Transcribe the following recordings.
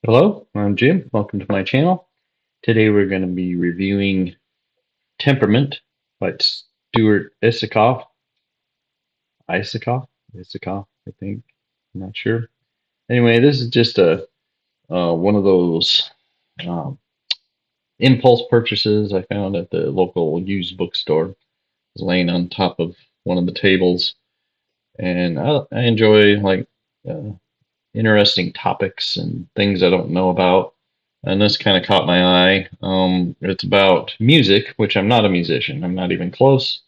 Hello, I'm Jim. Welcome to my channel. Today we're going to be reviewing Temperament by Stuart Isacoff. Isacoff, I think. I'm not sure. Anyway, this is just a one of those um, impulse purchases I found at the local used bookstore. It was laying on top of one of the tables, and I enjoy uh, interesting topics and things I don't know about. And this kind of caught my eye. It's about music, which I'm not a musician. I'm not even close,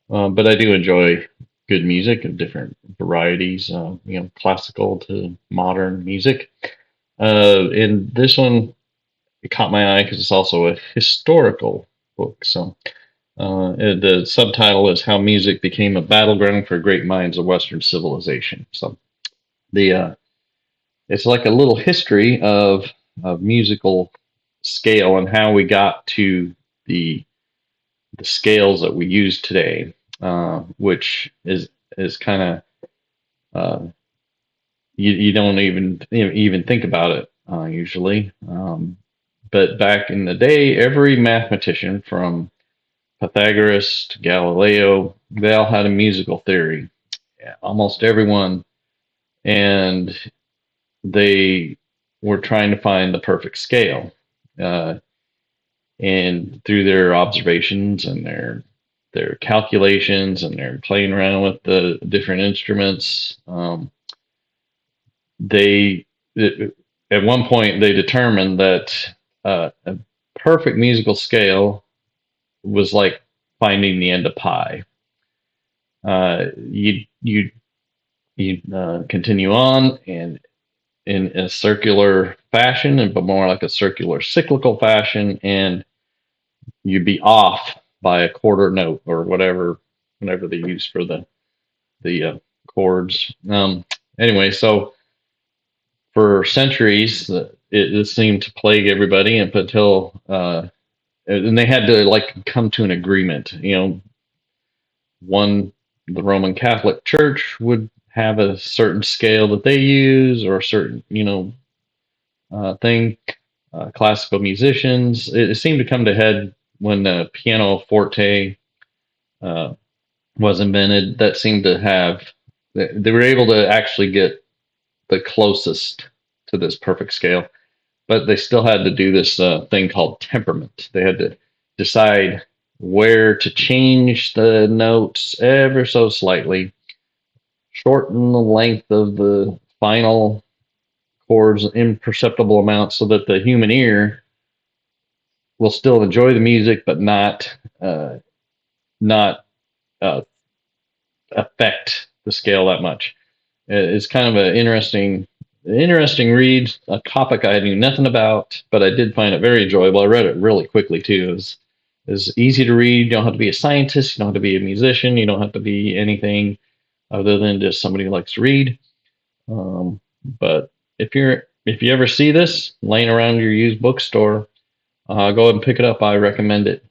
but I do enjoy good music of different varieties. Classical to modern music. And this one it caught my eye because it's also a historical book. The subtitle is "How Music Became a Battleground for Great Minds of Western Civilization." So the it's like a little history of musical scale and how we got to the the scales that we use today, which is kind of uh, you don't even think about it usually. But back in the day, every mathematician from Pythagoras to Galileo, they all had a musical theory. Yeah, almost everyone, and they were trying to find the perfect scale. Uh, and through their observations and their calculations and their playing around with the different instruments, they at one point they determined that a perfect musical scale was like finding the end of pi. You continue on and in a circular fashion, and but more like a circular cyclical fashion, and you'd be off by a quarter note or whatever they use for the chords. Anyway, so for centuries, it seemed to plague everybody up until and they had to like come to an agreement. One the Roman Catholic Church would have a certain scale that they use or a certain thing. Classical musicians. It seemed to come to head when the pianoforte uh, was invented. That seemed to have they were able to actually get the closest to this perfect scale, but they still had to do this thing called temperament. They had to decide where to change the notes ever so slightly, shorten the length of the final chords imperceptible amounts so that the human ear will still enjoy the music but not uh, affect the scale that much. It's kind of an interesting read, a topic I knew nothing about, but I did find it very enjoyable. I read it really quickly too. It's easy to read. You don't have to be a scientist. You don't have to be a musician. You don't have to be anything other than just somebody who likes to read. But if you ever see this laying around your used bookstore, go ahead and pick it up. I recommend it.